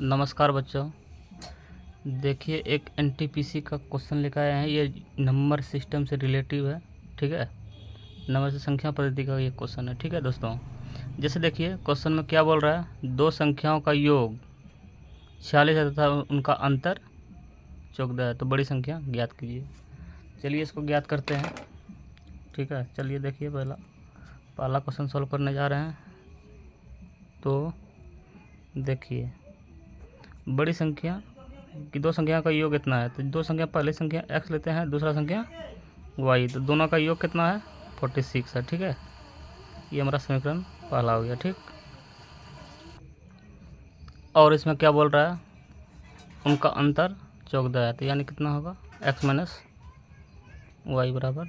नमस्कार बच्चों। देखिए एक एनटीपीसी का क्वेश्चन लिखा है। ये नंबर सिस्टम से रिलेटिव है, ठीक है। नंबर से संख्या पद्धति का ये क्वेश्चन है, ठीक है दोस्तों। जैसे देखिए क्वेश्चन में क्या बोल रहा है, दो संख्याओं का योग 46 है तथा उनका अंतर 14 है, तो बड़ी संख्या ज्ञात कीजिए। चलिए इसको ज्ञात करते हैं, ठीक है। चलिए देखिए पहला क्वेश्चन सॉल्व करने जा रहे हैं। तो देखिए बड़ी संख्या कि दो संख्या का योग कितना है, तो दो संख्या पहली संख्या x लेते हैं, दूसरा संख्या y, तो दोनों का योग कितना है 46 है, ठीक है। ये हमारा समीकरण पहला हो गया, ठीक। और इसमें क्या बोल रहा है, उनका अंतर 14 है, तो यानी कितना होगा x माइनस वाई बराबर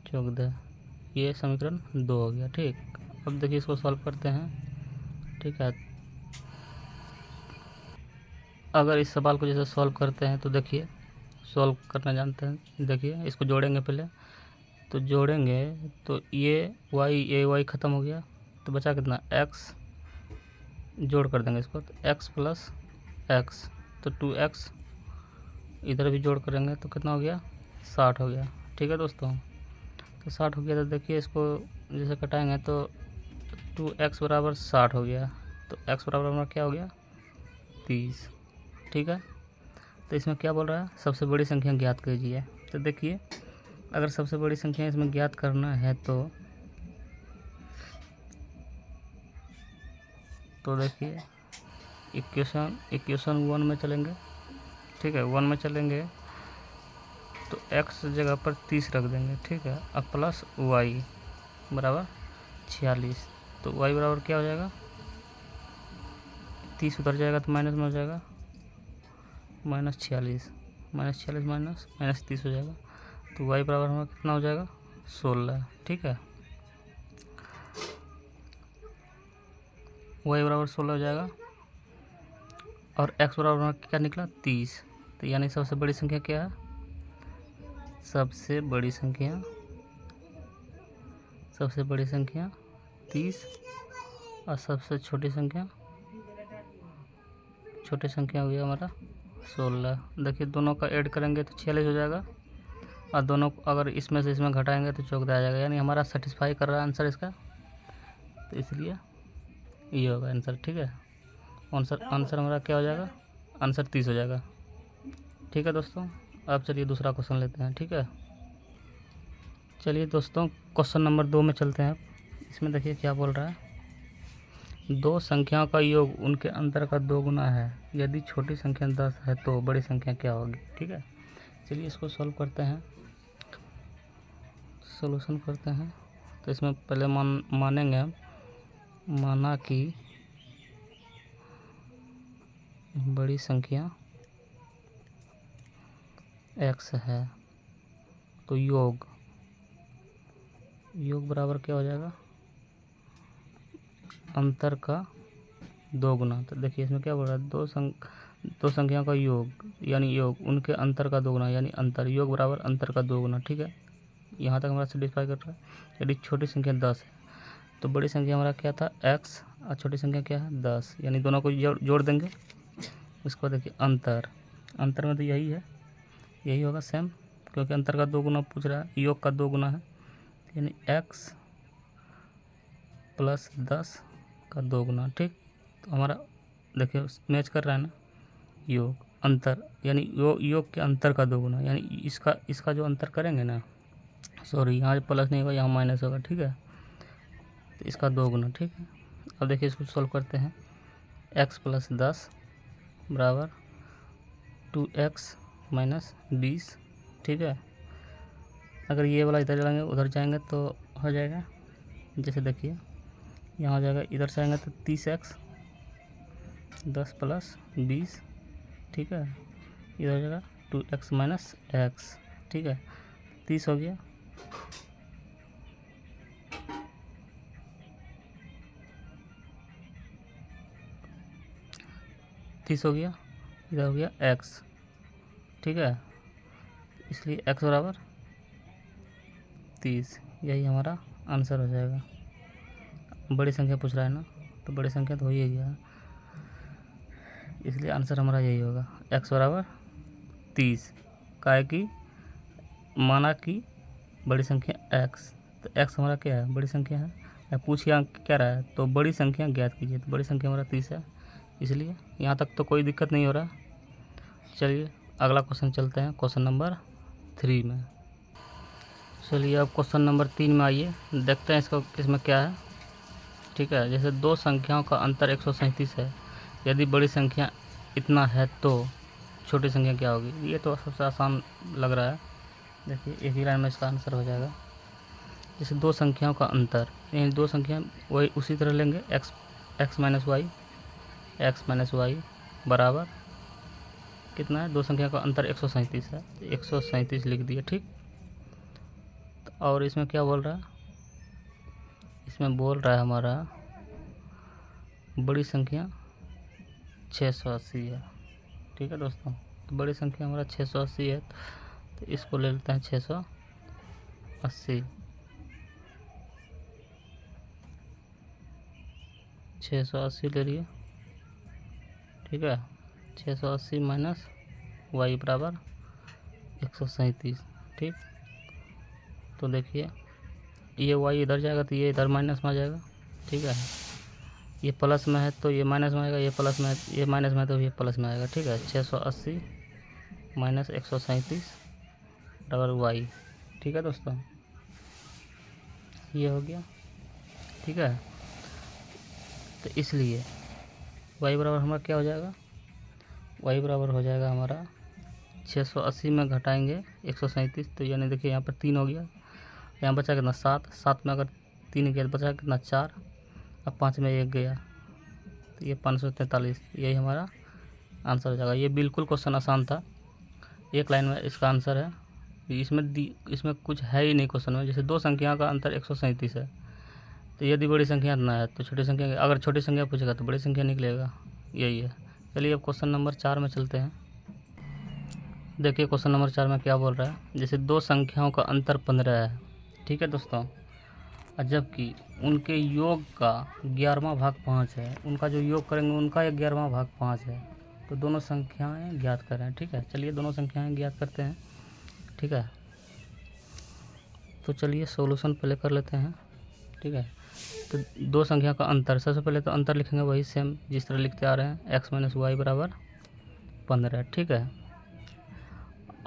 14। ये समीकरण 2 हो गया, ठीक। अब देखिए इसको सॉल्व करते हैं, ठीक है। अगर इस सवाल को जैसे सॉल्व करते हैं तो देखिए सॉल्व करना जानते हैं। देखिए इसको जोड़ेंगे पहले, तो जोड़ेंगे तो ये वाई ख़त्म हो गया, तो बचा कितना x, जोड़ कर देंगे इसको, तो x प्लस एक्स, तो 2x इधर भी जोड़ करेंगे तो कितना हो गया 60 हो गया, ठीक है दोस्तों। तो 60 हो गया, तो देखिए इसको जैसे कटाएंगे तो 2x बराबर 60 हो गया, तो x बराबर हमारा क्या हो गया 30, ठीक है। तो इसमें क्या बोल रहा है, सबसे बड़ी संख्या ज्ञात कीजिए। तो देखिए अगर सबसे बड़ी संख्या इसमें ज्ञात करना है तो देखिए इक्वेशन 1 में चलेंगे, ठीक है। 1 में चलेंगे तो x जगह पर 30 रख देंगे, ठीक है। अब प्लस y बराबर 46, तो y बराबर क्या हो जाएगा 30 उधर जाएगा तो माइनस में हो जाएगा -46, -46 माइनस 30 हो जाएगा, तो y बराबर हमारा कितना हो जाएगा 16, ठीक है। y बराबर 16 हो जाएगा और x बराबर हमारा क्या निकला 30, तो यानी सबसे बड़ी संख्या क्या है, सबसे बड़ी संख्या 30 और सबसे छोटी संख्या हो गया हमारा 16। देखिए दोनों का ऐड करेंगे तो 46 हो जाएगा, और दोनों अगर इसमें से इसमें घटाएंगे तो 14 आ जाएगा, यानी हमारा सेटिस्फाई कर रहा है आंसर इसका, तो इसलिए ये होगा आंसर, ठीक है। आंसर हमारा क्या हो जाएगा, आंसर 30 हो जाएगा, ठीक है दोस्तों। अब चलिए दूसरा क्वेश्चन लेते हैं, ठीक है। चलिए दोस्तों क्वेश्चन नंबर 2 में चलते हैं। इसमें देखिए क्या बोल रहा है, दो संख्याओं का योग उनके अंतर का 2 गुना है, यदि छोटी संख्या 10 है तो बड़ी संख्या क्या होगी, ठीक है। चलिए इसको सॉल्व करते हैं, सॉल्यूशन करते हैं। तो इसमें पहले मानेंगे माना कि बड़ी संख्या x है, तो योग बराबर क्या हो जाएगा अंतर का 2 गुना। तो देखिए इसमें क्या बोल रहा है, दो संख्याओं का योग यानी योग उनके अंतर का 2 गुना, यानी अंतर योग बराबर अंतर का 2 गुना, ठीक है। यहाँ तक हमारा सेटिस्फाई कर रहा है। यदि छोटी संख्या 10 है तो बड़ी संख्या हमारा क्या था x और छोटी संख्या क्या है 10, यानी दोनों को जोड़ देंगे। इसको देखिए अंतर में तो यही होगा सेम, क्योंकि अंतर का 2 गुना पूछ रहा है, योग का 2 गुना है, यानी x प्लस 10 का 2 गुना, ठीक। तो हमारा देखिए मैच कर रहा है ना, योग अंतर यानी योग के अंतर का 2 गुना, यानी इसका जो अंतर करेंगे ना, सॉरी यहाँ प्लस नहीं होगा, यहाँ माइनस होगा, ठीक है। तो इसका 2 गुना, ठीक है। अब देखिए इसको सॉल्व करते हैं, x प्लस 10 बराबर 2x माइनस 20, ठीक है। अगर ये वाला इधर जाएंगे उधर जाएंगे तो हो जाएगा, जैसे देखिए यहाँ हो जाएगा, इधर से आएंगे तो 30x 10 प्लस 20, ठीक है। इधर हो जाएगा 2x माइनस x, ठीक है। 30 हो गया, इधर हो गया x, ठीक है। इसलिए x बराबर 30, यही हमारा आंसर हो जाएगा। बड़ी संख्या पूछ रहा है ना, तो बड़ी संख्या तो हो ही गया। इसलिए आंसर हमारा यही होगा x बराबर 30। काहे कि माना कि बड़ी संख्या x, तो x हमारा क्या है, बड़ी संख्या है। या पूछिए अंक क्या रहा है, तो बड़ी संख्या ज्ञात कीजिए, तो बड़ी संख्या हमारा 30 है। इसलिए यहाँ तक तो कोई दिक्कत नहीं हो रहा। चलिए अगला क्वेश्चन चलते हैं, क्वेश्चन नंबर 3 में। चलिए अब क्वेश्चन नंबर 3 में आइए, देखते हैं इसमें क्या है। ठीक है, जैसे दो संख्याओं का अंतर 137 है, यदि बड़ी संख्या इतना है तो छोटी संख्या क्या होगी। ये तो सबसे आसान लग रहा है। देखिए एक ही लाइन में इसका आंसर हो जाएगा। जैसे दो संख्याओं का अंतर, यानी दो संख्या वही उसी तरह लेंगे, x माइनस वाई बराबर कितना है, दो संख्या का अंतर 137 है, 137 लिख दिया। ठीक, और इसमें क्या बोल रहा है, इसमें बोल रहा है हमारा बड़ी संख्या 680 है। ठीक है दोस्तों, तो बड़ी संख्या हमारा 680 है, तो इसको ले लेते हैं 680। 680 ले लिए। ठीक है, 680 माइनस वाई बराबर 137। ठीक, तो देखिए ये वाई इधर जाएगा तो ये इधर माइनस में आ जाएगा। ठीक है, ये प्लस में है तो ये माइनस में आएगा, ये प्लस में है, ये माइनस में है तो ये प्लस में आएगा। ठीक है, 680 माइनस 137 बराबर वाई। ठीक है दोस्तों, ये हो गया। ठीक है, तो इसलिए वाई बराबर हमारा क्या हो जाएगा, वाई बराबर हो जाएगा हमारा 680 में घटाएंगे 137, तो यानी देखिए यहाँ पर 3 हो गया, यहाँ बचा कितना 7, 7 में अगर 3 गया तो बचा कितना 4, अब 5 में 1 गया तो ये 543। यही हमारा आंसर हो जाएगा। ये बिल्कुल क्वेश्चन आसान था, एक लाइन में इसका आंसर है। इसमें कुछ है ही नहीं क्वेश्चन में। जैसे दो संख्याओं का अंतर 137 है, तो यदि बड़ी संख्या इतना है तो छोटी संख्या, अगर छोटी संख्या पूछेगा तो बड़ी संख्या निकलेगा, यही है। चलिए अब क्वेश्चन नंबर 4 में चलते हैं। देखिए क्वेश्चन नंबर 4 में क्या बोल रहा है, जैसे दो संख्याओं का अंतर 15 है। ठीक है दोस्तों, और जबकि उनके योग का 11वां भाग 5 है, उनका जो योग करेंगे उनका 11वां भाग 5 है, तो दोनों संख्याएं ज्ञात करें। ठीक है, चलिए दोनों संख्याएं ज्ञात करते हैं। ठीक है, तो चलिए सॉल्यूशन पहले कर लेते हैं। ठीक है, तो दो संख्या का अंतर, सबसे पहले तो अंतर लिखेंगे वही सेम जिस तरह लिखते आ रहे हैं, x माइनस वाई बराबर 15। ठीक है,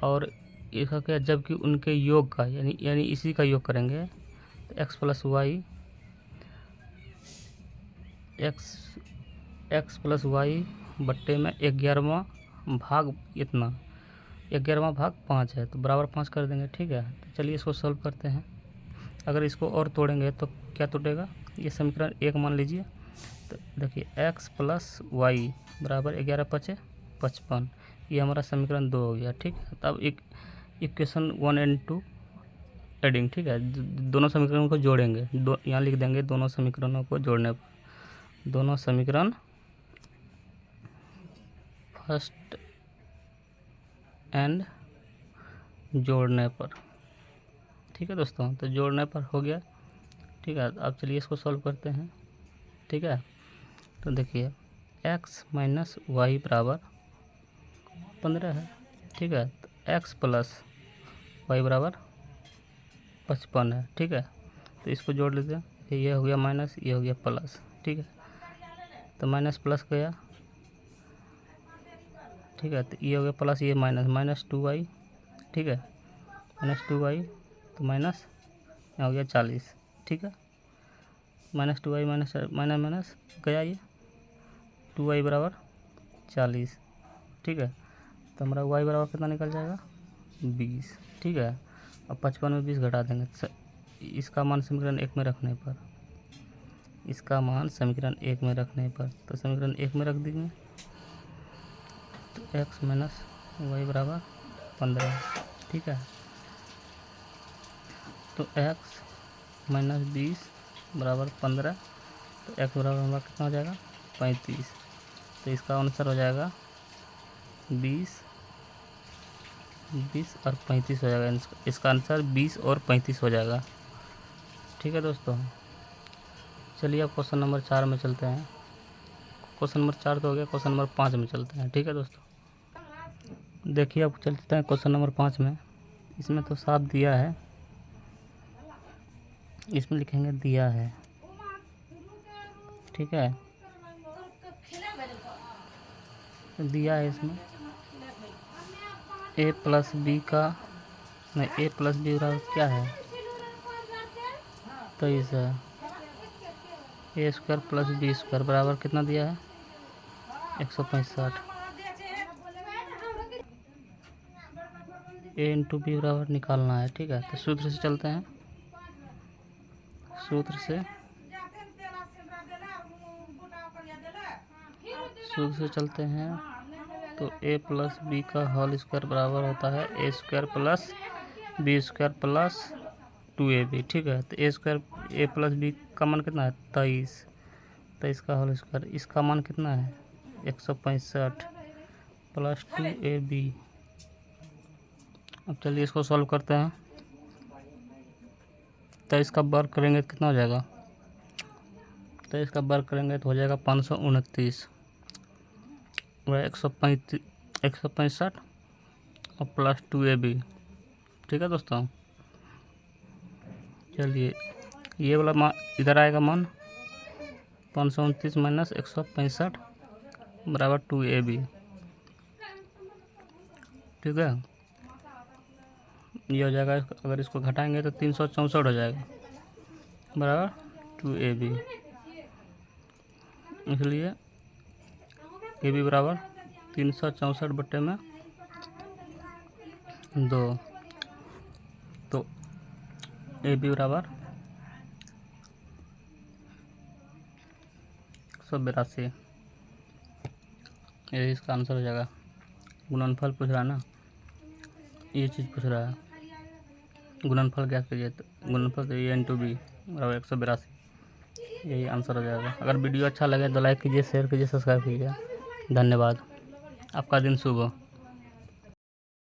और इसका क्या, जबकि उनके योग का यानी इसी का योग करेंगे तो x plus y, x plus y बट्टे में 11वां भाग इतना, 11वां भाग 5 है, तो बराबर 5 कर देंगे। ठीक है, तो चलिए इसको सॉल्व करते हैं। अगर इसको और तोड़ेंगे तो क्या टूटेगा, ये समीकरण 1 मान लीजिए। तो देखिए x प्लस वाई बराबर 11 पचे 55, ये हमारा समीकरण 2 हो गया। ठीक है, तब एक इक्वेशन 1 एंड 2 एडिंग। ठीक है, दोनों समीकरणों को जोड़ेंगे, यहाँ लिख देंगे दोनों समीकरणों को जोड़ने पर, दोनों समीकरण फर्स्ट एंड जोड़ने पर। ठीक है दोस्तों, तो जोड़ने पर हो गया। ठीक है, अब चलिए इसको सॉल्व करते हैं। ठीक है, तो देखिए x माइनस वाई बराबर 15 है। ठीक है, तो x प्लस वाई बराबर 55 है। ठीक है, तो इसको जोड़ लेते हैं, ये हो गया माइनस, ये हो गया प्लस। ठीक है, तो माइनस प्लस गया। ठीक है, तो ये हो गया प्लस, ये माइनस, माइनस 2y। ठीक है, माइनस 2y, तो माइनस यहाँ हो गया 40। ठीक है, minus 2y minus minus minus गया, ये 2y बराबर 40। ठीक है, तो हमारा y बराबर कितना निकल जाएगा 20। ठीक है, अब 55 में 20 घटा देंगे, इसका मान समीकरण 1 में रखने पर, इसका मान समीकरण 1 में रखने पर, तो समीकरण 1 में रख देंगे, तो x माइनस वाई बराबर 15। ठीक है, तो x माइनस 20 बराबर 15, तो x बराबर हमारा कितना हो जाएगा 35। तो इसका आंसर हो जाएगा 20 और 35 हो जाएगा। इसका आंसर 20 और 35 हो जाएगा। ठीक है दोस्तों, चलिए अब क्वेश्चन नंबर 4 में चलते हैं। क्वेश्चन नंबर 4 तो हो गया, क्वेश्चन नंबर 5 में चलते हैं। ठीक है दोस्तों, देखिए अब चलते हैं क्वेश्चन नंबर 5 में। इसमें तो साफ दिया है, इसमें लिखेंगे दिया है। ठीक है, तो दिया है इसमें a प्लस बी का नहीं, a प्लस बी बराबर क्या है, 23 है। A square plus B square बराबर कितना दिया है, 165। ए इंटू बी बराबर निकालना है। ठीक है, तो सूत्र से चलते हैं, सूत्र से चलते हैं। तो ए प्लस बी का होल स्क्वायर बराबर होता है A square plus B square plus 2ab। ठीक है, तो A square A plus B का मान कितना है, 23 का होल स्क्वायर, इसका मान कितना है 165 प्लस 2ab। अब चलिए इसको सॉल्व करते हैं। तो इसका वर्ग करेंगे तो कितना हो जाएगा, तो इसका वर्ग करेंगे तो हो जाएगा 529 और 165 और प्लस 2ab। ठीक है दोस्तों, चलिए ये वाला मान इधर आएगा, मान 529 माइनस 165 बराबर 2ab। ठीक है, ये हो जाएगा, अगर इसको घटाएंगे तो 364 हो जाएगा बराबर 2ab। इसलिए ए बी बराबर 364 बट्टे में 2, तो ए बी बराबर 182। ये इसका आंसर हो जाएगा। गुणनफल पूछ रहा है ना, ये चीज़ पूछ रहा है, गुणनफल क्या कीजिए, तो गुणनफल तो ए इंटू बी बराबर 182, यही आंसर हो जाएगा। अगर वीडियो अच्छा लगे तो लाइक कीजिए, शेयर कीजिए, सब्सक्राइब कीजिए। धन्यवाद, आपका दिन शुभ हो।